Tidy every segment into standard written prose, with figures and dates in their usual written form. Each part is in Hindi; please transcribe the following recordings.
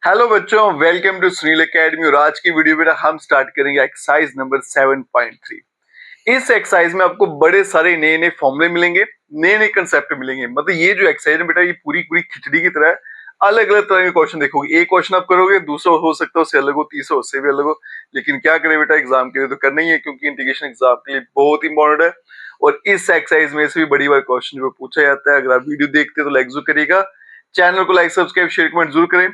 हेलो बच्चों, वेलकम टू सुनील एकेडमी। और आज की वीडियो में हम स्टार्ट करेंगे एक्सरसाइज नंबर 7.3। इस एक्सरसाइज में आपको बड़े सारे नए नए फॉर्मूले मिलेंगे, नए नए कंसेप्ट मिलेंगे। मतलब ये जो एक्सरसाइज है बेटा, ये पूरी पूरी खिचड़ी की तरह है। अलग अलग तरह के क्वेश्चन देखोगे। एक क्वेश्चन आप करोगे, दूसरा हो सकता है उससे अलग हो, तीसरा उससे भी अलग हो। लेकिन क्या करें बेटा, एग्जाम के लिए तो करना ही है, क्योंकि इंटीग्रेशन एग्जाम के लिए बहुत इंपॉर्टेंट है। और इस एक्सरसाइज में से भी बड़ी बार क्वेश्चन जो पूछा जाता है। अगर आप वीडियो देखते हैं तो लाइक जरूर करिएगा, चैनल को लाइक सब्सक्राइब शेयर कमेंट जरूर करें।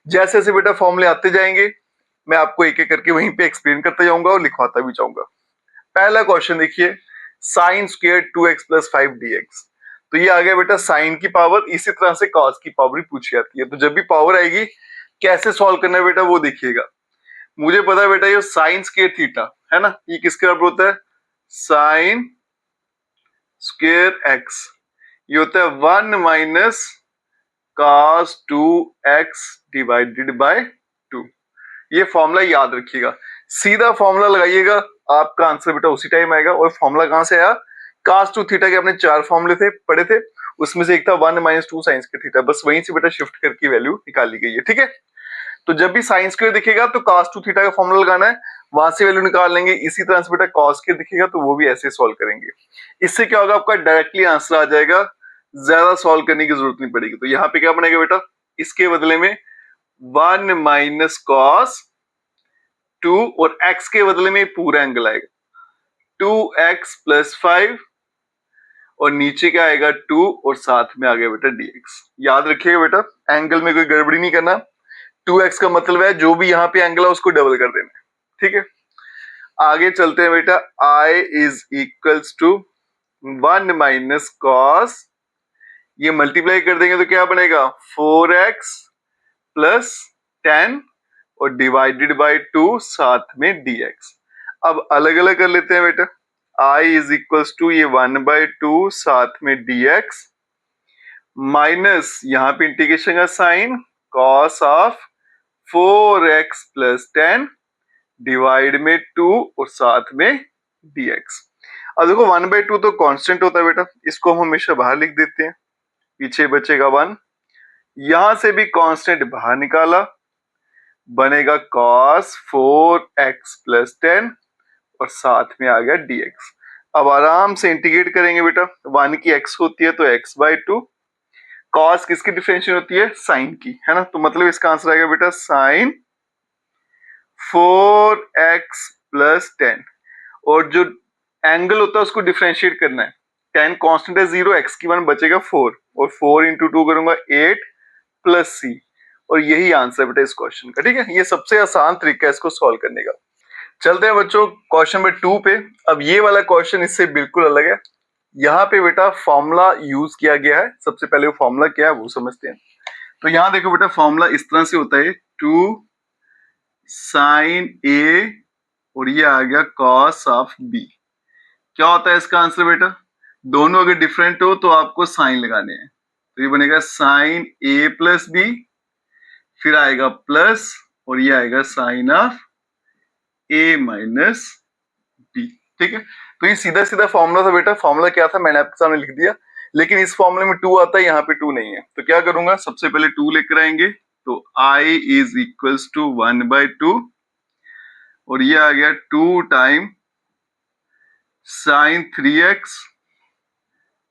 जैसे जैसे बेटा फॉर्मूले आते जाएंगे, मैं आपको एक एक करके वहीं पे एक्सप्लेन करता जाऊंगा और लिखवाता भी जाऊंगा। पहला क्वेश्चन देखिए, sine square 2x plus 5 dx। तो ये आ गया बेटा साइन की पावर। इसी तरह से कॉस की पावर भी पूछी जाती है। तो जब भी पावर आएगी कैसे सॉल्व करना है बेटा वो देखिएगा। मुझे पता है बेटा, ये साइन स्क्वायर थीटा है ना, ये किसके बराबर होता है? Sine square x. ये होता है 1 minus cos 2x divided by 2। ये फॉर्मूला याद रखिएगा, सीधा फॉर्मूला लगाइएगा, आपका आंसर बेटा उसी टाइम आएगा। और फॉर्मूला कहां से आया? cos 2 थीटा के अपने 4 फॉर्मूले थे, पढ़े थे। उसमें से एक था 1 माइनस 2 साइन स्क्वायर थीटा, बस वहीं से बेटा शिफ्ट करके वैल्यू निकाली गई है। ठीक है, तो जब भी साइन स्क्वायर दिखेगा तो cos 2 थीटा का फॉर्मूला लगाना है, वहां से वैल्यू निकाल लेंगे। इसी तरह से बेटा cos स्क्वायर दिखेगा तो वो भी ऐसे सॉल्व करेंगे। इससे क्या होगा, आपका डायरेक्टली आंसर आ जाएगा, ज्यादा सॉल्व करने की जरूरत नहीं पड़ेगी। तो यहाँ पे क्या बनेगा बेटा, इसके बदले में 1 माइनस कॉस 2 और x के बदले में पूरा एंगल आएगा 2x प्लस 5 और नीचे क्या आएगा 2 और साथ में आ गया बेटा dx। याद रखिएगा बेटा, एंगल में कोई गड़बड़ी नहीं करना। 2x का मतलब है जो भी यहाँ पे एंगल है उसको डबल कर देना। ठीक है, आगे चलते हैं बेटा। I is equals to 1 minus cos, ये मल्टीप्लाई कर देंगे तो क्या बनेगा 4x प्लस 10 और डिवाइडेड बाय 2 साथ में dx। अब अलग अलग कर लेते हैं बेटा। I इज इक्वल्स टू ये 1/2 साथ में dx माइनस यहाँ पे इंटीग्रेशन का sine cos of 4x plus 10 divide में 2 और साथ में dx। अब देखो 1/2 तो कांस्टेंट होता है बेटा, इसको हम हमेशा बाहर लिख देते हैं, पीछे बचेगा 1। यहां से भी कांस्टेंट बाहर निकाला, बनेगा cos 4x प्लस 10 और साथ में आ गया dx। अब आराम से इंटीग्रेट करेंगे बेटा, 1 की x होती है तो x/2, cos किसकी डिफरेंशिएशन होती है? साइन की, है ना। तो मतलब इसका आंसर आएगा बेटा साइन 4x प्लस 10। और जो एंगल होता है उसको डिफरेंशिएट करना है। 10 कांस्टेंट है 0, x की 1 बचेगा 4 और 4 इंटू 2 करूंगा 8 प्लस c। और यही आंसर बेटा इस क्वेश्चन का। ठीक है, ये सबसे आसान तरीका है इसको सॉल्व करने का। चलते हैं बच्चों क्वेश्चन नंबर 2 पे। अब ये वाला क्वेश्चन इससे बिल्कुल अलग है। यहाँ पे बेटा फॉर्मूला यूज किया गया है। सबसे पहले वो फॉर्मूला क्या है वो समझते हैं। तो यहाँ देखो बेटा, फॉर्मूला इस तरह से होता है 2 साइन a और ये आ गया cos ऑफ b। क्या होता है इसका आंसर बेटा? दोनों अगर डिफरेंट हो तो आपको साइन लगाने हैं। तो ये बनेगा साइन a प्लस b, फिर आएगा प्लस और ये आएगा sine of a minus b। ठीक है, तो ये सीधा सीधा फॉर्मूला था बेटा। फॉर्मूला क्या था मैंने आपके सामने लिख दिया, लेकिन इस फॉर्मूले में 2 आता है, यहाँ पे 2 नहीं है। तो क्या करूंगा, सबसे पहले 2 लेकर आएंगे। तो I इज इक्वल्स टू 1/2 और ये आ गया 2 time sign 3x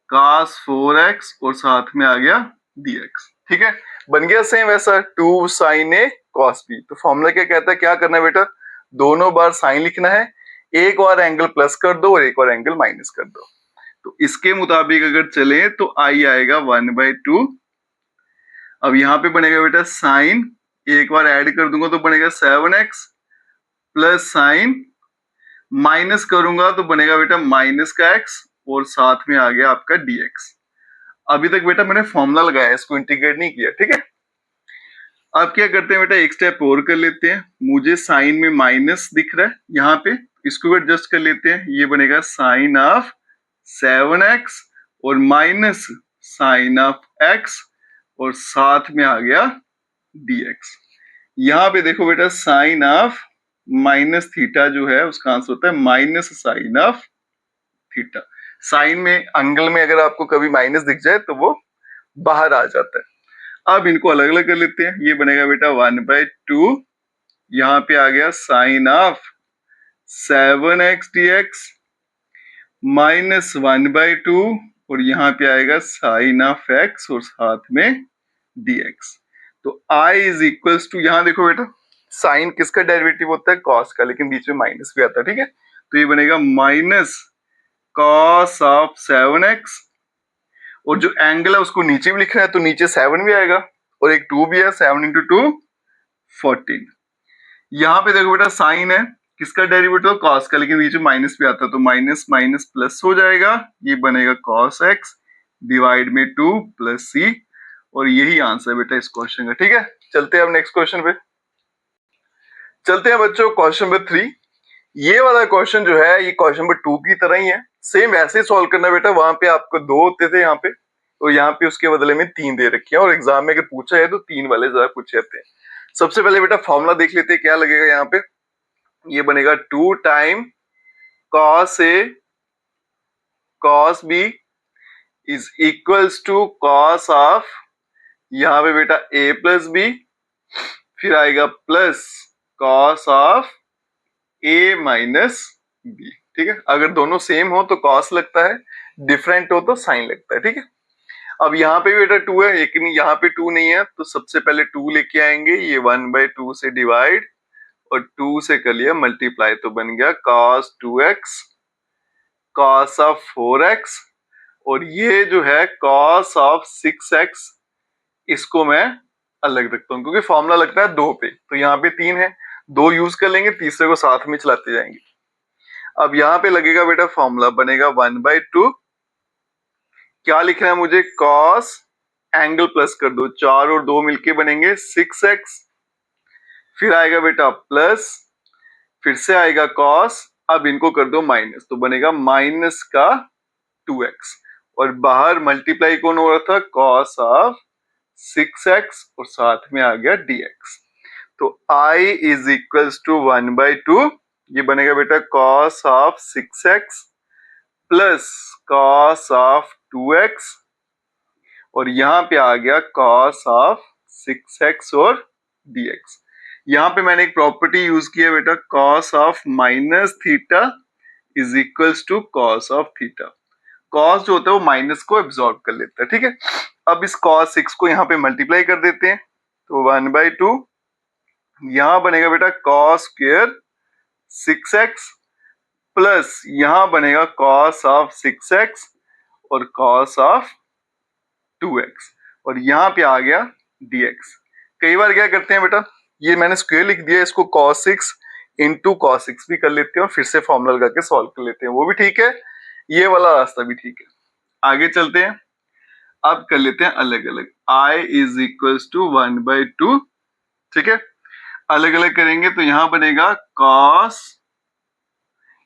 cos 4x और साथ में आ गया dx। ठीक है, बन गया सेम वैसा 2 sin a cos b। तो फॉर्मूला क्या कहता है, क्या करना है बेटा, दोनों बार साइन लिखना है, एक बार एंगल प्लस कर दो और एक बार एंगल माइनस कर दो। तो इसके मुताबिक अगर चले तो I आएगा 1/2। अब यहाँ पे बनेगा बेटा साइन, एक बार ऐड कर दूंगा तो बनेगा 7x प्लस साइन, माइनस करूंगा तो बनेगा बेटा माइनस का x और साथ में आ गया आपका dx। अभी तक बेटा मैंने फॉर्मूला लगाया, इसको इंटीग्रेट नहीं किया। ठीक है, अब क्या करते हैं बेटा, एक स्टेप और कर लेते हैं। मुझे साइन में माइनस दिख रहा है यहाँ पे, इसको भी एडजस्ट कर लेते हैं। ये बनेगा साइन ऑफ 7x और माइनस साइन ऑफ x और साथ में आ गया dx। यहाँ पे देखो बेटा, साइन ऑफ माइनस थीटा जो है उसका आंसर होता है minus sine of theta. Sine में एंगल में अगर आपको कभी माइनस दिख जाए तो वो बाहर आ जाता है। अब इनको अलग अलग कर लेते हैं। ये बनेगा बेटा 1/2, यहाँ पे आ गया sign of 7x dx minus 1/2 और यहाँ पे आएगा साइन ऑफ x और साथ में dx। तो i इज इक्वल्स टू, यहाँ देखो बेटा साइन किसका डेरिवेटिव होता है, कॉस का, लेकिन बीच में माइनस भी आता है, ठीक है। तो ये बनेगा माइनस कॉस ऑफ 7x और जो एंगल है उसको नीचे भी लिखना है तो नीचे 7 भी आएगा और एक 2 भी है, 7 × 2 14। यहाँ पे देखो बेटा साइन है किसका डेरिवेटिव, कॉस का, लेकिन बीच में माइनस भी आता है तो माइनस माइनस प्लस हो जाएगा, ये बनेगा कॉस x डिवाइड में 2 प्लस c और यही आंसर है बेटा इस क्वेश्चन का, ठीक है। चलते हैं अब नेक्स्ट क्वेश्चन पे। चलते हैं बच्चों क्वेश्चन नंबर 3। ये वाला क्वेश्चन जो है ये क्वेश्चन नंबर 2 की तरह ही है, सेम ऐसे ही सॉल्व करना बेटा। वहां पे आपको 2 होते थे यहाँ पे, और यहाँ पे उसके बदले में 3 दे रखे हैं, और एग्जाम में अगर पूछा है तो 3 वाले ज्यादा पूछे जाते हैं। सबसे पहले बेटा फॉर्मूला देख लेते हैं क्या लगेगा यहाँ पे। ये बनेगा 2 time cos A cos B is equals to cos of, यहाँ पे बेटा A प्लस B, फिर आएगा plus cos of A minus B, ठीक है। अगर दोनों सेम हो तो कॉस लगता है, डिफरेंट हो तो साइन लगता है, ठीक है। अब यहाँ पे बेटा 2 है लेकिन यहाँ पे 2 नहीं है, तो सबसे पहले 2 लेके आएंगे, ये 1/2 से डिवाइड और 2 से कर लिया मल्टीप्लाई, तो बन गया cos 2x cos of 4x और ये जो है cos ऑफ 6x, इसको मैं अलग रखता हूँ क्योंकि फॉर्मूला लगता है 2 पे, तो यहाँ पे 3 है, 2 यूज कर लेंगे, तीसरे को साथ में चलाते जाएंगे। अब यहाँ पे लगेगा बेटा फॉर्मूला बनेगा 1/2, क्या लिखना है मुझे, cos एंगल प्लस कर दो, 4 और 2 मिलके बनेंगे 6x, फिर आएगा बेटा प्लस, फिर से आएगा cos, अब इनको कर दो माइनस, तो बनेगा माइनस का 2x और बाहर मल्टीप्लाई कौन हो रहा था, cos ऑफ 6x और साथ में आ गया dx। तो i इज इक्वल्स टू 1/2, ये बनेगा बेटा cos of 6x plus cos of 2x और यहाँ पे आ गया cos ऑफ 6x और dx। यहाँ पे मैंने एक प्रॉपर्टी यूज किया बेटा, cos of minus theta is equals to cos of theta. cos जो होता है वो माइनस को एब्सॉर्ब कर लेता है, ठीक है। अब इस cos 6 को यहाँ पे मल्टीप्लाई कर देते हैं, तो 1/2 यहाँ बनेगा बेटा cos स्क्वायर 6x प्लस यहाँ बनेगा cos ऑफ 6x और cos ऑफ 2x और यहाँ पे आ गया dx। कई बार क्या करते हैं बेटा, ये मैंने स्क्वायर लिख दिया, इसको cos 6 इंटू cos 6 भी कर लेते हैं और फिर से फॉर्मूला लगा के सॉल्व कर लेते हैं, वो भी ठीक है, ये वाला रास्ता भी ठीक है। आगे चलते हैं, अब कर लेते हैं अलग अलग, i इज इक्वल्स टू 1/2, ठीक है। अलग अलग करेंगे तो यहाँ बनेगा cos,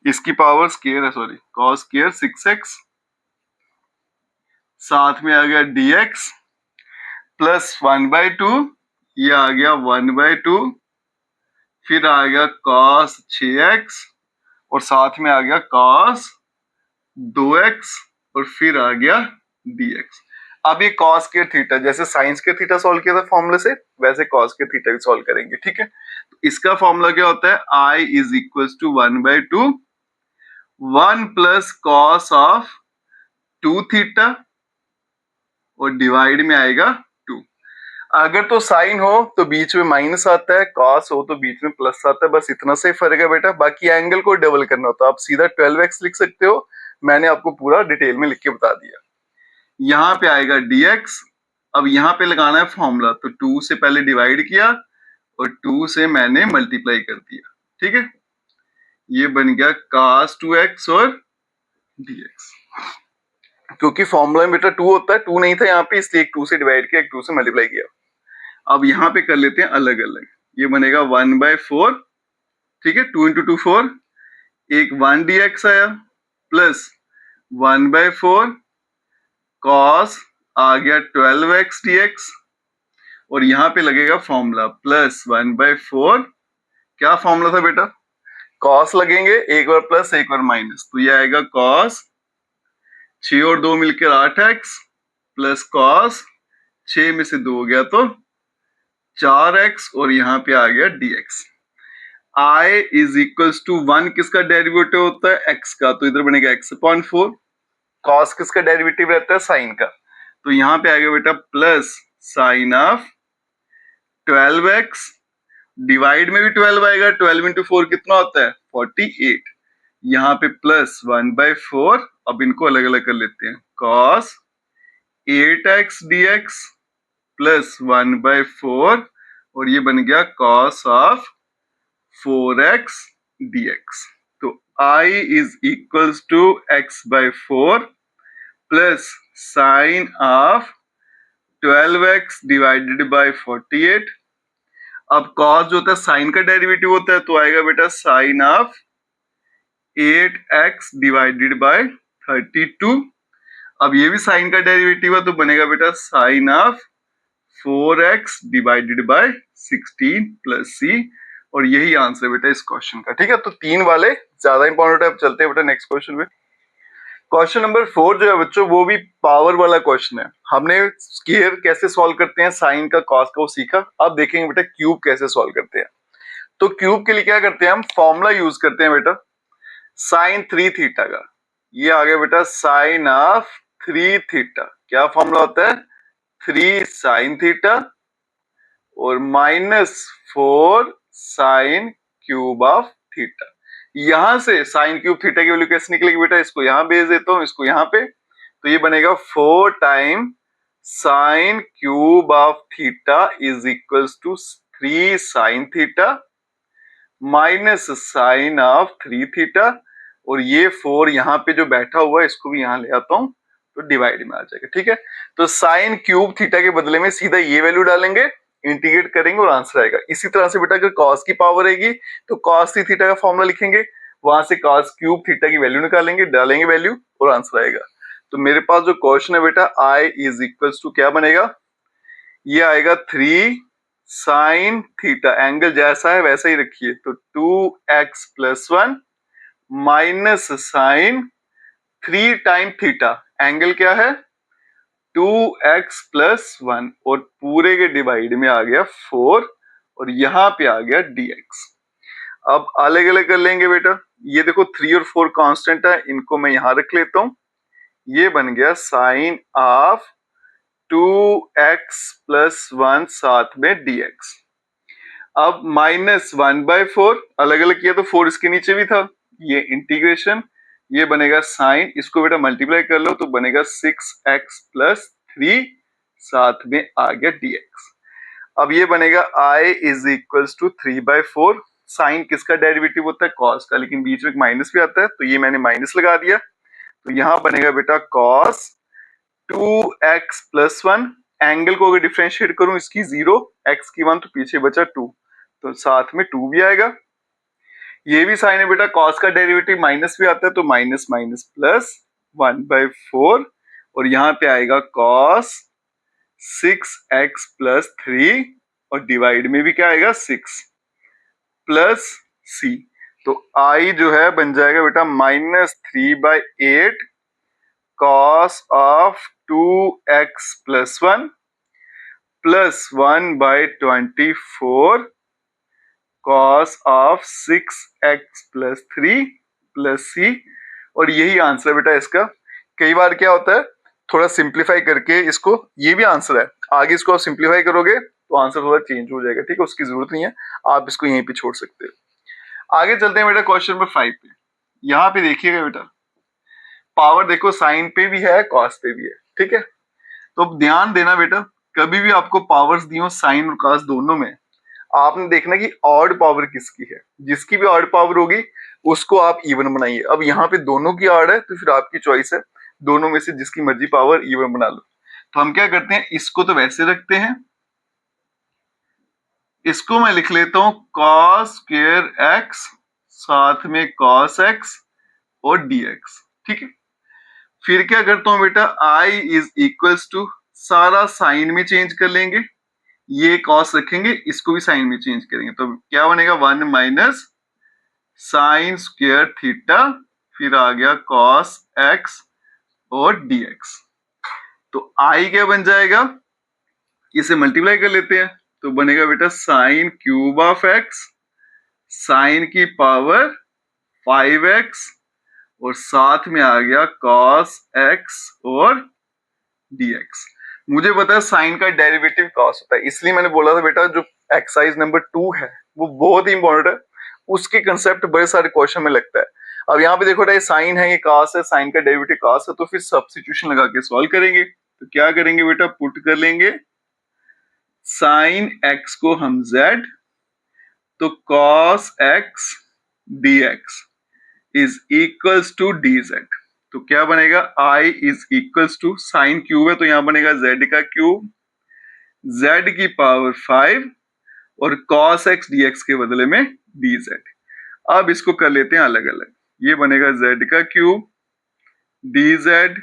इसकी पावर स्क्वायर है, सॉरी cos स्क्वायर 6x, साथ में आ गया dx प्लस 1/2, ये आ गया 1/2, फिर आ गया cos 6x और साथ में आ गया cos 2x और फिर आ गया dx। अब ये cos के थीटा, जैसे साइंस के थीटा सॉल्व किया था फॉर्मूले से, वैसे cos के थीटा भी सॉल्व करेंगे, ठीक है। तो इसका फॉर्मूला क्या होता है, i is equals to 1/2 1 plus cos of 2 theta और डिवाइड में आएगा 2। अगर तो साइन हो तो बीच में माइनस आता है, cos हो तो बीच में प्लस आता है, बस इतना से फर्क है बेटा। बाकी एंगल को डबल करना होता है, आप सीधा 12x लिख सकते हो, मैंने आपको पूरा डिटेल में लिख के बता दिया। यहाँ पे आएगा dx, अब यहाँ पे लगाना है फॉर्मूला, तो 2 से पहले डिवाइड किया और 2 से मैंने मल्टीप्लाई कर दिया, ठीक है। ये बन गया cos 2x और dx, क्योंकि फॉर्मूला में बेटा 2 होता है, 2 नहीं था यहाँ पे, इसलिए एक 2 से डिवाइड किया, एक 2 से मल्टीप्लाई किया। अब यहाँ पे कर लेते हैं अलग अलग, ये बनेगा 1/4, ठीक है, 2 × 2 4, एक 1 dx आया प्लस 1/4 cos आ गया 12x dx और यहाँ पे लगेगा फॉर्मूला प्लस 1/4, क्या फॉर्मूला था बेटा, cos लगेंगे, एक बार प्लस एक बार माइनस, तो ये आएगा cos 6 और 2 मिलकर 8x प्लस cos 6 में से 2 हो गया तो 4x और यहाँ पे आ गया dx। i is equals to 1 किसका डेरिवेटिव होता है? x का, तो इधर बनेगा x अपॉन 4। cos किसका डेरिवेटिव रहता है? sin का, तो यहाँ पे आ गया बेटा plus sine of 12x, divide में भी 12 आएगा, 12 इंटू 4 कितना होता है? 48। यहाँ पे प्लस 1/4, अब इनको अलग अलग कर लेते हैं, cos 8x dx प्लस 1/4 और ये बन गया cos ऑफ 4x dx। तो i is equals to x/4 plus sine of 12x divided by 48। अब cos जो होता है साइन का डेरिवेटिव होता है, तो आएगा बेटा sine of 8x divided by 32। अब ये भी साइन का डेरिवेटिव है, तो बनेगा बेटा sine of 4x divided by 16 plus c, और यही आंसर है बेटा इस क्वेश्चन का। ठीक है, तो 3 वाले ज्यादा इंपॉर्टेंट है। अब चलते हैं बेटा नेक्स्ट क्वेश्चन पे। क्वेश्चन नंबर 4 जो है बच्चों, वो भी पावर वाला क्वेश्चन है। हमने स्क्वायर कैसे सॉल्व करते हैं, साइन का, कॉस का वो सीखा। अब देखेंगे बेटा क्यूब कैसे सॉल्व करते हैं। तो क्यूब के लिए क्या करते हैं, हम फॉर्मूला यूज करते हैं बेटा साइन 3 थीटा का। ये आ गया बेटा साइन ऑफ 3 थीटा। क्या फॉर्मूला होता है? 3 साइन थीटा और -4 साइन क्यूब ऑफ थीटा। यहां से साइन क्यूब थीटा की वैल्यू कैसे निकलेगी बेटा? इसको यहां भेज देता हूं, इसको यहां पे, तो ये बनेगा 4 time sine cube of theta is equals to 3 sine theta minus sine of 3 theta, और ये 4 यहाँ पे जो बैठा हुआ है इसको भी यहाँ ले आता हूं, तो डिवाइड में आ जाएगा। ठीक है, तो साइन क्यूब थीटा के बदले में सीधा ये वैल्यू डालेंगे, इंटीग्रेट करेंगे और आंसर आएगा। इसी तरह से बेटा अगर cos की पावर आएगी तो cos 3 थीटा का फॉर्मूला लिखेंगे, वहां से cos क्यूब थीटा की वैल्यू निकालेंगे, डालेंगे वैल्यू और आंसर आएगा। तो मेरे पास जो क्वेश्चन है बेटा i इज इक्वल्स टू क्या बनेगा? ये आएगा 3 साइन थीटा, एंगल जैसा है वैसा ही रखिए, तो 2x plus 1 minus sine 3 time theta, angle क्या है? 2x प्लस 1, और पूरे के डिवाइड में आ गया 4 और यहाँ पे आ गया dx। अब अलग अलग कर लेंगे बेटा। ये देखो 3 और 4 कांस्टेंट है, इनको मैं यहां रख लेता हूं। ये बन गया साइन ऑफ 2x प्लस 1 साथ में dx। अब -1/4 अलग अलग किया तो 4 इसके नीचे भी था, ये इंटीग्रेशन, ये बनेगा साइन, इसको बेटा मल्टीप्लाई कर लो तो बनेगा 6x प्लस 3 साथ में आ गया dx। अब ये बनेगा i is equals to 3/4। Sine किसका डेरिवेटिव होता है? cos का, लेकिन बीच में एक माइनस भी आता है, तो ये मैंने माइनस लगा दिया, तो यहां बनेगा बेटा cos 2x प्लस 1। एंगल को अगर डिफरेंशिएट करूं इसकी 0, x की 1, तो पीछे बचा 2, तो साथ में 2 भी आएगा। ये भी साइन है बेटा, cos का डेरिवेटिव माइनस भी आता है, तो माइनस माइनस प्लस 1/4, और यहाँ पे आएगा cos 6x प्लस 3, और डिवाइड में भी क्या आएगा? 6 प्लस c, तो i जो है बन जाएगा बेटा -3/8 cos of 2x plus 1 plus 1/24 cos of 6x plus 3 plus c, और यही आंसर है बेटा इसका। कई बार क्या होता है, थोड़ा सिंप्लीफाई करके इसको, ये भी आंसर है, आगे इसको आप सिंप्लीफाई करोगे तो आंसर थोड़ा चेंज हो जाएगा। ठीक है, उसकी जरूरत नहीं है, आप इसको यहीं पे छोड़ सकते हो। आगे चलते हैं बेटा क्वेश्चन नंबर 5 पे। यहाँ पे देखिएगा बेटा, पावर देखो साइन पे भी है, कॉस पे भी है। ठीक है, तो ध्यान देना बेटा, कभी भी आपको पावर्स दी हो साइन और कॉस दोनों में, आपने देखना कि ऑड पावर किसकी है। जिसकी भी ऑड पावर होगी उसको आप इवन बनाइए। अब यहाँ पे दोनों की ऑड है, तो फिर आपकी चॉइस है, दोनों में से जिसकी मर्जी पावर इवन बना लो। तो हम क्या करते हैं, इसको तो वैसे रखते हैं, इसको मैं लिख लेता हूं cos स्क्वायर x साथ में cos x और dx। ठीक है, फिर क्या करता हूं बेटा, i इज इक्वल्स टू, सारा साइन में चेंज कर लेंगे, ये cos रखेंगे, इसको भी साइन में चेंज करेंगे, तो क्या बनेगा 1 माइनस साइन स्क्वायर थीटा, फिर आ गया cos x और dx। तो i क्या बन जाएगा, इसे मल्टीप्लाई कर लेते हैं तो बनेगा बेटा sine cube of x, sine की पावर 5x और साथ में आ गया cos x और dx। मुझे पता है साइन का डेरिवेटिव cos होता है, इसलिए मैंने बोला था बेटा जो एक्सरसाइज नंबर 2 है वो बहुत ही इंपॉर्टेंट है, उसके कंसेप्ट बड़े सारे क्वेश्चन में लगता है। अब यहाँ पे देखो ये साइन है, ये cos है, साइन का डेरिवेटिव cos है, तो फिर सब्स्टिट्यूशन लगा के सॉल्व करेंगे। तो क्या करेंगे बेटा, पुट कर लेंगे साइन x को हम z, तो cos x dx is equals to dz। तो क्या बनेगा, i is equals to sine cube है तो यहां बनेगा z का क्यूब, z की पावर 5 और cos x dx के बदले में dz। अब इसको कर लेते हैं अलग अलग, ये बनेगा z का क्यूब dz,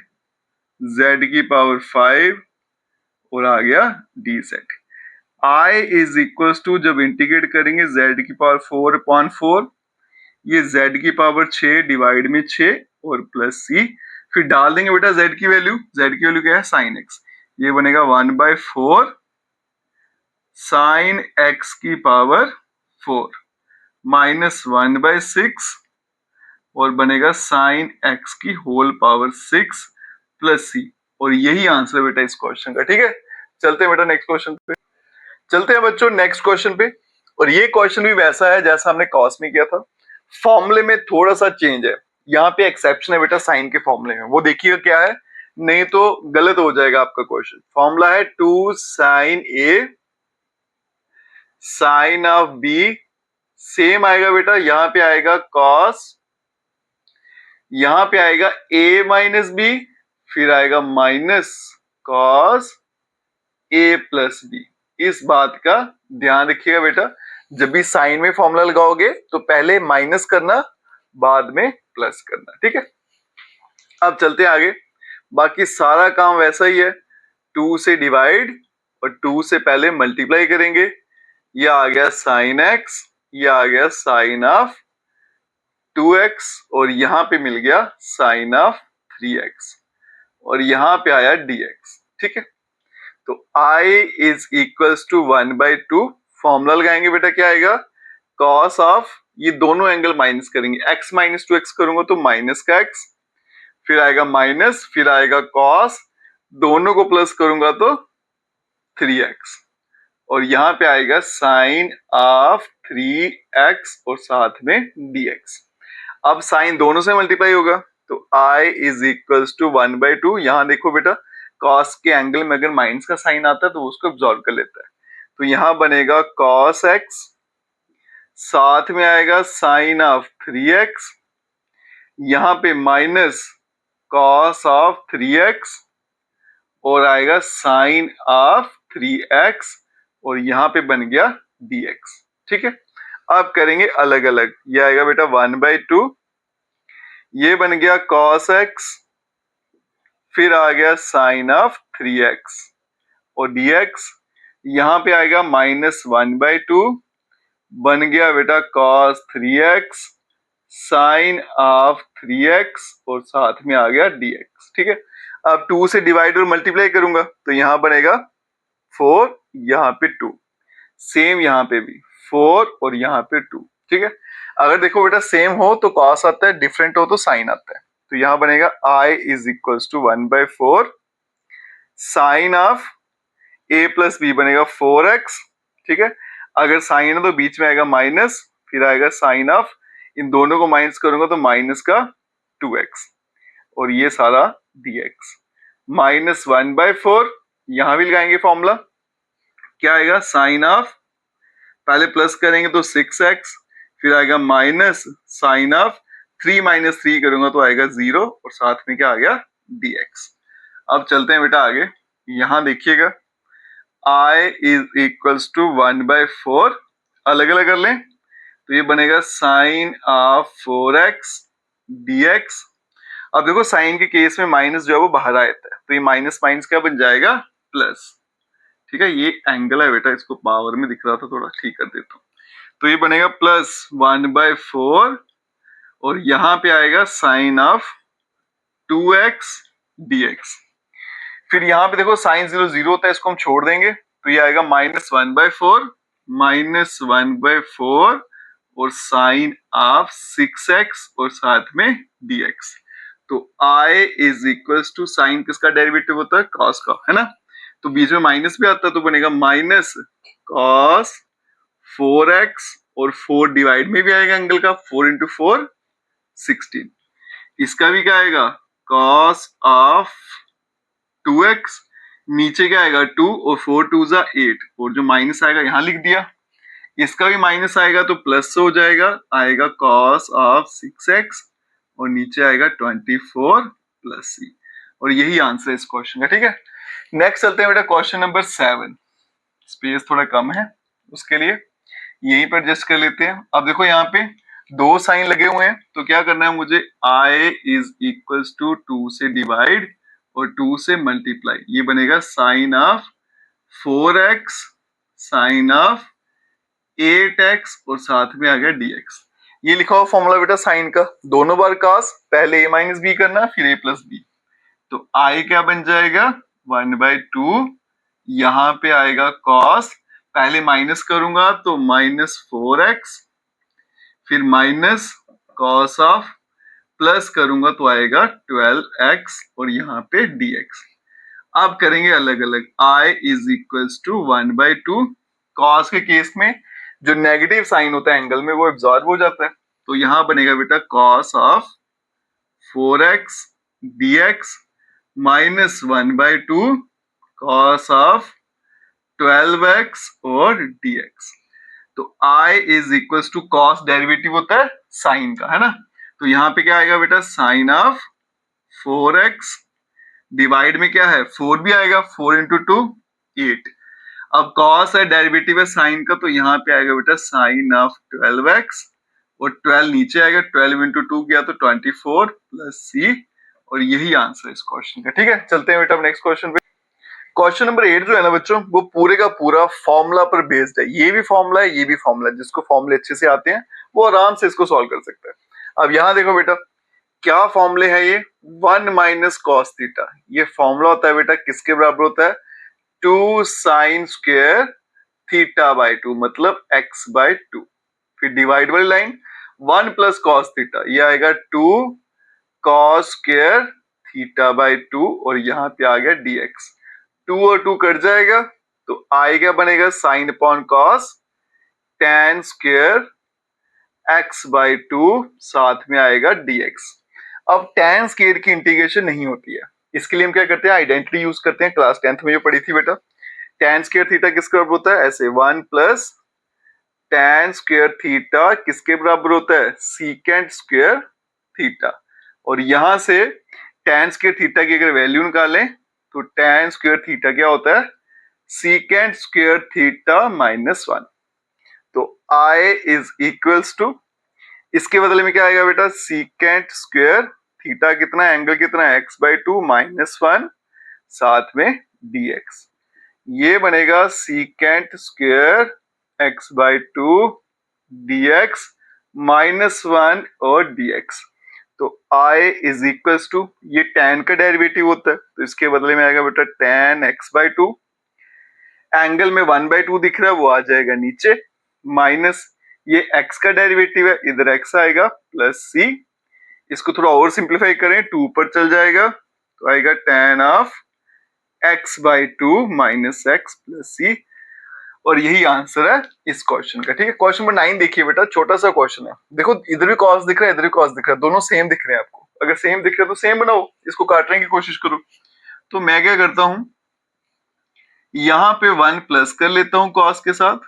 z की पावर 5 और आ गया dz। i is equals to जब इंटीग्रेट करेंगे z की पावर 4/4, ये z की पावर 6 डिवाइड में 6 और प्लस c, फिर डाल देंगे बेटा z की वैल्यू क्या है साइन x, ये बनेगा 1/4 साइन x की पावर 4 माइनस 1/6 और बनेगा साइन x की होल पावर 6 प्लस c, और यही आंसर बेटा इस क्वेश्चन का। ठीक है, चलते हैं बेटा नेक्स्ट क्वेश्चन पे। चलते हैं बच्चों नेक्स्ट क्वेश्चन पे, और ये क्वेश्चन भी वैसा है जैसा हमने कॉस में किया था, फॉर्मूले में थोड़ा सा चेंज है। यहाँ पे एक्सेप्शन है बेटा साइन के फॉर्मूले में, वो देखिएगा क्या है, नहीं तो गलत हो जाएगा आपका क्वेश्चन। फॉर्मूला है 2 sine A sine of B, same आएगा बेटा, यहाँ पे आएगा कॉस, यहाँ पे आएगा a माइनस बी, फिर आएगा minus cos a plus B. इस बात का ध्यान रखिएगा बेटा, जब भी साइन में फॉर्मूला लगाओगे तो पहले माइनस करना बाद में प्लस करना। ठीक है, अब चलते हैं आगे, बाकी सारा काम वैसा ही है, 2 से डिवाइड और 2 से पहले मल्टीप्लाई करेंगे, ये आ गया साइन x, ये आ गया साइन ऑफ 2x और यहाँ पे मिल गया साइन ऑफ 3x और यहाँ पे आया dx। ठीक है, तो i is equals to 1/2, formula लगाएंगे बेटा क्या आएगा, cos ऑफ, ये दोनों एंगल माइनस करेंगे, x माइनस 2x करूंगा तो माइनस का x, फिर आएगा माइनस, फिर आएगा cos, दोनों को प्लस करूंगा तो 3x और यहाँ पे आएगा साइन ऑफ 3x और साथ में dx। अब साइन दोनों से मल्टीप्लाई होगा तो i इज इक्वल्स टू 1/2, यहाँ देखो बेटा cos के एंगल में अगर माइनस का साइन आता है तो उसको एब्जॉर्ब कर लेता है, तो यहाँ बनेगा cos x, साथ में आएगा साइन ऑफ 3x, यहाँ पे माइनस cos ऑफ 3x और आएगा साइन ऑफ 3x और यहाँ पे बन गया dx। ठीक है, अब करेंगे अलग अलग, ये आएगा बेटा 1/2, ये बन गया cos x, फिर आ गया साइन ऑफ 3x और dx, यहाँ पे आएगा माइनस 1/2, बन गया बेटा cos 3x sign of 3x और साथ में आ गया dx। ठीक है, अब 2 से डिवाइड और मल्टीप्लाई करूंगा तो यहाँ बनेगा 4, यहाँ पे 2, सेम यहाँ पे भी 4 और यहाँ पे 2। ठीक है, अगर देखो बेटा सेम हो तो cos आता है, डिफरेंट हो तो साइन आता है, तो यहाँ बनेगा i is equals to 1/4 sine of a plus b बनेगा 4x। ठीक है, अगर साइन है तो बीच में आएगा माइनस, फिर आएगा साइन ऑफ, इन दोनों को माइनस करूंगा तो माइनस का 2x और ये सारा dx, माइनस 1/4, यहां भी लगाएंगे फॉर्मूला, क्या आएगा साइन ऑफ, पहले प्लस करेंगे तो 6x, फिर आएगा माइनस साइन ऑफ 3 माइनस 3 करूंगा तो आएगा 0 और साथ में क्या आ गया dx। अब चलते हैं बेटा आगे, यहां देखिएगा i इज इक्वल्स टू 1/4, अलग अलग कर लें तो ये बनेगा साइन ऑफ 4x dx। अब देखो साइन के केस में माइनस जो है वो बाहर आता है, तो ये माइनस माइनस क्या बन जाएगा प्लस। ठीक है, ये एंगल है बेटा, इसको पावर में दिख रहा था थोड़ा, ठीक कर देता हूं, तो ये बनेगा प्लस 1/4 और यहाँ पे आएगा साइन ऑफ 2x dx। फिर यहाँ पे देखो साइन 0 0 होता है, इसको हम छोड़ देंगे तो ये आएगा -1/4 और साइन ऑफ 6x और साथ में dx। तो I is equals to sine किसका डेरिवेटिव होता है, कॉस का, है ना। तो बीच में माइनस भी आता है तो बनेगा माइनस कॉस 4x और 4 डिवाइड में भी आएगा एंगल का, 4 इंटू 4 16। इसका भी क्या आएगा, कॉस ऑफ 2x, नीचे क्या आएगा 2 और 4 2 जा 8 और जो माइनस आएगा यहां लिख दिया। इसका भी माइनस आएगा तो प्लस हो जाएगा, आएगा कॉस ऑफ 6x और नीचे आएगा 24 प्लस c। और यही आंसर है इस क्वेश्चन का, ठीक है। नेक्स्ट चलते हैं बेटा क्वेश्चन नंबर 7। स्पेस थोड़ा कम है उसके लिए यहीं पर एडजस्ट कर लेते हैं। अब देखो यहाँ पे दो साइन लगे हुए हैं तो क्या करना है मुझे, i इज इक्वल्स टू 2 से डिवाइड और 2 से मल्टीप्लाई, ये बनेगा sign of 4x sign of 8x और साथ में आ गया dx। ये लिखा हुआ फॉर्मूला बेटा साइन का, दोनों बार cos, पहले a माइनस बी करना फिर a प्लस बी। तो i क्या बन जाएगा 1/2, यहां पे आएगा cos, पहले माइनस करूंगा तो -4x, फिर माइनस cos ऑफ, प्लस करूंगा तो आएगा 12x और यहाँ पे dx। अब करेंगे अलग अलग, i is equals to 1/2, cos के केस में जो नेगेटिव साइन होता है एंगल में वो एब्जॉर्ब हो जाता है, तो यहां बनेगा बेटा cos of 4x dx minus 1/2 cos of 12x और dx। तो i is equals to cos derivative होता है साइन का, है ना। तो यहाँ पे क्या आएगा बेटा साइन ऑफ 4x, डिवाइड में क्या है 4 भी आएगा, 4 इंटू 2 8। अब cos है डेरिवेटिव है साइन का, तो यहाँ पे आएगा बेटा साइन ऑफ 12x और 12 नीचे आएगा, 12 इंटू 2 किया तो 24 प्लस c। और यही आंसर है इस क्वेश्चन का, ठीक है। चलते हैं बेटा नेक्स्ट क्वेश्चन पे। क्वेश्चन नंबर 8 जो है ना बच्चों, वो पूरे का पूरा फॉर्मूला पर बेस्ड है। ये भी फॉर्मूला है, ये भी फॉर्मूला है। जिसको फॉर्मूले अच्छे से आते हैं वो आराम से इसको सॉल्व कर सकता है। अब यहाँ देखो बेटा क्या फॉर्मूले है ये, 1 माइनस कॉस थीटा, ये फॉर्मूला होता है बेटा किसके बराबर होता है, 2 साइन स्क्वायर थीटा बाई 2 मतलब x/2। फिर डिवाइड वाली लाइन 1 प्लस कॉस थीटा, ये आएगा 2 कॉस स्क्वायर थीटा बाई 2 और यहाँ पे आ गया dx। 2 और 2 कट जाएगा तो i क्या बनेगा sine upon cos tan square x/2 साथ में आएगा dx। अब tan स्क्वायर की इंटीग्रेशन नहीं होती है, इसके लिए हम क्या करते हैं आइडेंटिटी यूज करते हैं, क्लास 10th में जो पढ़ी थी बेटा। tan स्क्वायर थीटा किसके बराबर होता है, ऐसे 1 प्लस tan स्क्वायर थीटा किसके बराबर होता है, सीकेंट स्क्वायर थीटा। और यहां से tan स्क्वायर थीटा की अगर वैल्यू निकालें तो tan स्क्वायर थीटा क्या होता है, सीकेंट स्क्वायर थीटा -1। तो i इज इक्वल्स टू, इसके बदले में क्या आएगा बेटा सीकेंट स्क्वायर थीटा कितना, एंगल कितना x/2 -1 साथ में dx। ये बनेगा सीकेंट स्क्वायर x/2 dx -1 और dx। तो i इज इक्वल्स टू, ये tan का डेरिवेटिव होता है तो इसके बदले में आएगा बेटा tan x/2, एंगल में 1/2 दिख रहा है वो आ जाएगा नीचे, माइनस ये x का डेरिवेटिव है इधर x आएगा प्लस c। इसको थोड़ा और सिंप्लीफाई करें 2 पर चल जाएगा तो आएगा tan of x/2 minus x plus c। और यही आंसर है इस क्वेश्चन का, ठीक है। क्वेश्चन नंबर 9 देखिए बेटा, छोटा सा क्वेश्चन है। देखो इधर भी cos दिख रहा है इधर भी cos दिख रहा है, दोनों सेम दिख रहे हैं आपको। अगर सेम दिख रहा है तो सेम बनाओ, इसको काटने की कोशिश करो। तो मैं क्या करता हूं, यहां पे 1 प्लस कर लेता हूं cos के साथ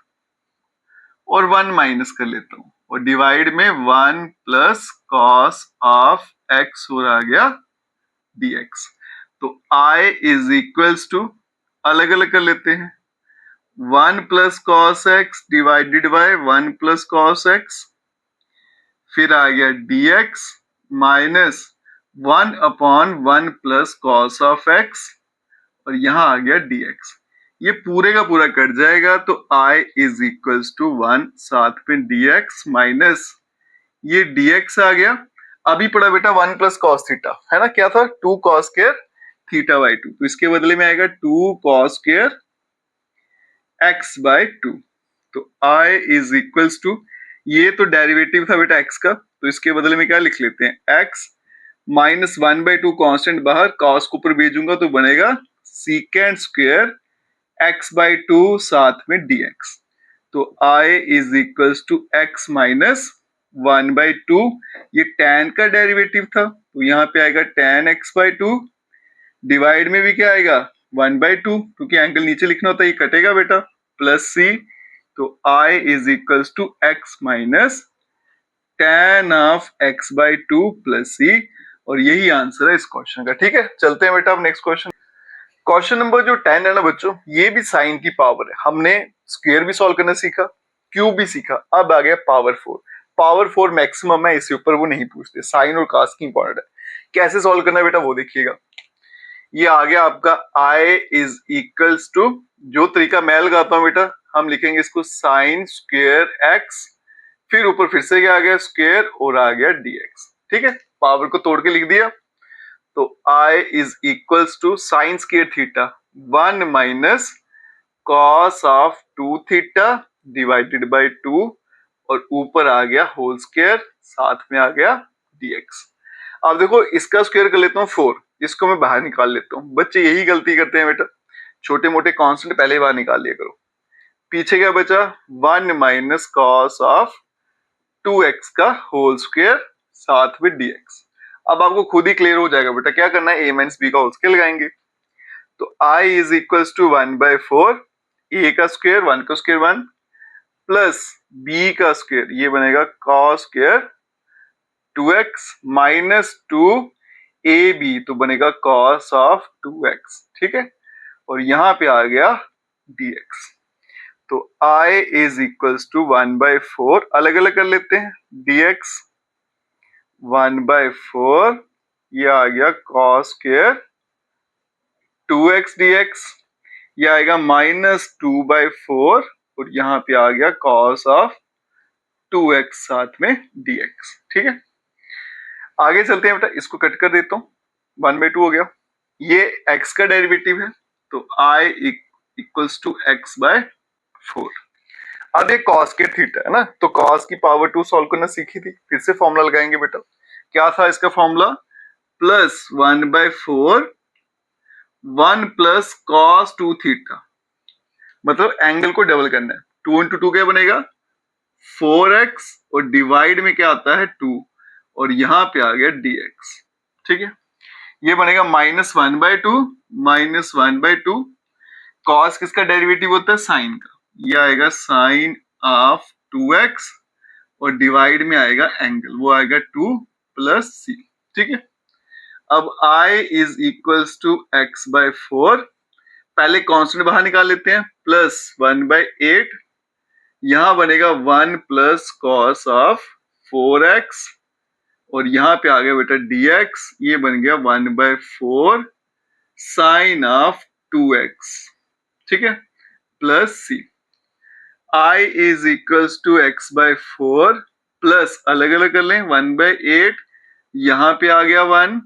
और 1 माइनस कर लेता हूं और डिवाइड में 1 प्लस cos ऑफ x और आ गया dx। तो i इज इक्वल्स टू, अलग अलग कर लेते हैं, 1 plus cos x divided by 1 plus cos x, फिर आ गया dx minus 1 upon 1 plus cos of x और यहां आ गया dx। ये पूरे का पूरा कट जाएगा तो i इज इक्वल्स टू 1 साथ में dx माइनस ये dx आ गया। अभी पड़ा बेटा 1 प्लस cos थीटा, है ना, क्या था 2 cos स्क्वायर थीटा बाई 2, तो इसके बदले में आएगा 2 cos स्क्वायर x बाय 2। तो i इज इक्वल्स टू, ये तो डेरिवेटिव था बेटा x का, तो इसके बदले में क्या लिख लेते हैं, x माइनस 1/2 कॉन्स्टेंट बाहर, cos को ऊपर भेजूंगा तो बनेगा सीकेंड स्क्वायर x बाय 2 साथ में dx। तो i is equals to x minus 1/2, ये tan का डेरिवेटिव था तो यहाँ पे आएगा tan x बाय 2, डिवाइड में भी क्या आएगा 1/2, क्योंकि एंगल नीचे लिखना होता है, ये कटेगा बेटा, प्लस c। तो i is equals to x minus tan of x by 2 plus c, और यही आंसर है इस क्वेश्चन का। ठीक है, चलते हैं बेटा अब नेक्स्ट क्वेश्चन। क्वेश्चन नंबर जो 10 है ना बच्चों, ये भी साइन की पावर है। हमने स्क्वायर भी सॉल्व करना सीखा, क्यूब भी सीखा, अब आ गया पावर 4। पावर 4 मैक्सिमम है, इसके ऊपर वो नहीं पूछते, साइन और कास की इंपॉर्टेंट है। कैसे सॉल्व करना है बेटा वो देखिएगा। ये आ गया आपका i इज इक्वल्स टू, जो तरीका मैं लगाता हूं बेटा, हम लिखेंगे इसको साइन स्क्वायर x, फिर ऊपर फिर से क्या आ गया स्क्वायर और आ गया dx। ठीक है, पावर को तोड़ के लिख दिया, तो i is equals to sine square theta 1 minus cos of 2 theta divided by 2, और ऊपर आ गया होल स्क्वायर, साथ में आ गया dx। अब देखो इसका स्क्वायर कर लेता हूँ 4, इसको मैं बाहर निकाल लेता हूँ। बच्चे यही गलती करते हैं बेटा, छोटे मोटे कांस्टेंट पहले बाहर निकाल लिया करो। पीछे क्या बचा, 1 माइनस कॉस ऑफ 2x का होल स्क्वायर साथ में dx। अब आपको खुद ही क्लियर हो जाएगा बेटा, क्या करना है, a माइनस बी का होल स्क्वायर लगाएंगे। तो i is equals to 1/4, a का स्क्वायर 1 का स्क्वायर 1 प्लस b का स्क्वायर, ये बनेगा cos square 2x minus 2ab, तो बनेगा cos ऑफ 2x। ठीक है, और यहां पे आ गया dx। तो i इज इक्वल्स टू 1/4, अलग अलग कर लेते हैं, dx 1/4, ये आ गया cos स्क्वायर 2x dx, ये आएगा माइनस 2/4, और यहाँ पे आ गया cos ऑफ 2x साथ में dx। ठीक है, आगे चलते हैं बेटा, इसको कट कर देता हूँ, 1/2 हो गया। ये x का डेरिवेटिव है, तो i equals to x by 4। अब ये cos के थीटा है ना, तो cos की पावर 2 सॉल्व करना सीखी थी, फिर से फॉर्मूला लगाएंगे बेटा। क्या था इसका formula, plus 1/4 1 plus cos 2 theta, मतलब एंगल को डबल करना है। 2 इंटू 2 क्या बनेगा 4x, और डिवाइड में क्या आता है 2, और यहां पे आ गया dx। ठीक है, ये बनेगा -1/2 -1/2, cos किसका डेरिवेटिव होता है, साइन का, ये आएगा साइन ऑफ 2x, और डिवाइड में आएगा एंगल, वो आएगा 2 प्लस c। ठीक है, अब i is equals to x by 4, पहले कांस्टेंट बाहर निकाल लेते हैं, प्लस 1/8, यहां बनेगा 1 प्लस कॉस ऑफ 4x, और यहां पे आ गया बेटा dx, ये बन गया 1/4 साइन ऑफ 2x। ठीक है, plus c। i is equals to x by 4, plus अलग अलग कर लें, 1/8, यहां पे आ गया 1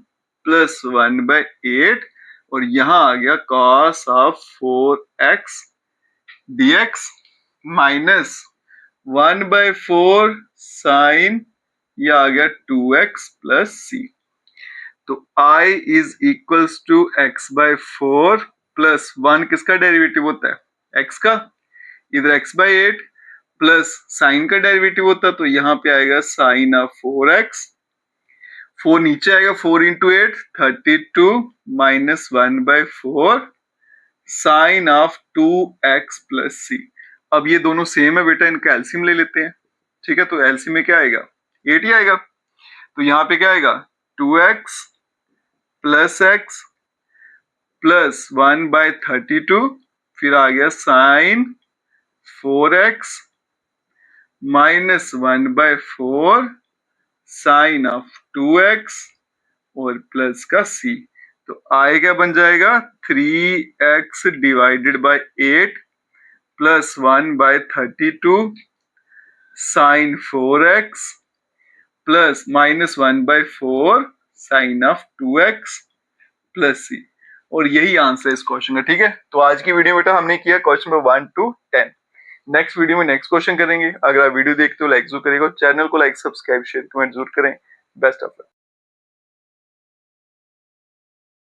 प्लस 1/8, और यहां आ गया cos of 4x dx minus 1/4 sine, ये आ गया 2x प्लस c। तो i is equals to x by 4 plus 1 किसका डेरिवेटिव होता है, x का, इधर x बाय 8 प्लस साइन का डेरिवेटिव होता है, तो यहाँ पे आएगा साइन ऑफ 4x, 4 नीचे आएगा, 4 into 8 32 minus 1/4 sine of 2x plus c। अब ये दोनों सेम है बेटा, इनका एलसीएम ले लेते हैं। ठीक है, तो एलसीएम में क्या आएगा 8 ही आएगा, तो यहाँ पे क्या आएगा 2x प्लस x प्लस 1/32, फिर आ गया sign 4x minus 1/4 sine of 2x, और प्लस का c। तो i क्या बन जाएगा 3x divided by 8 plus 1/32 sine 4x plus minus 1/4 sine of 2x plus c। और यही आंसर है इस क्वेश्चन का। ठीक है, तो आज की वीडियो बेटा हमने किया question number 1 to 10। Next video में नेक्स्ट क्वेश्चन करेंगे। अगर आप वीडियो देखते हो लाइक जरूर करेगा, चैनल को लाइक सब्सक्राइब शेयर कमेंट जरूर करें। Best of luck.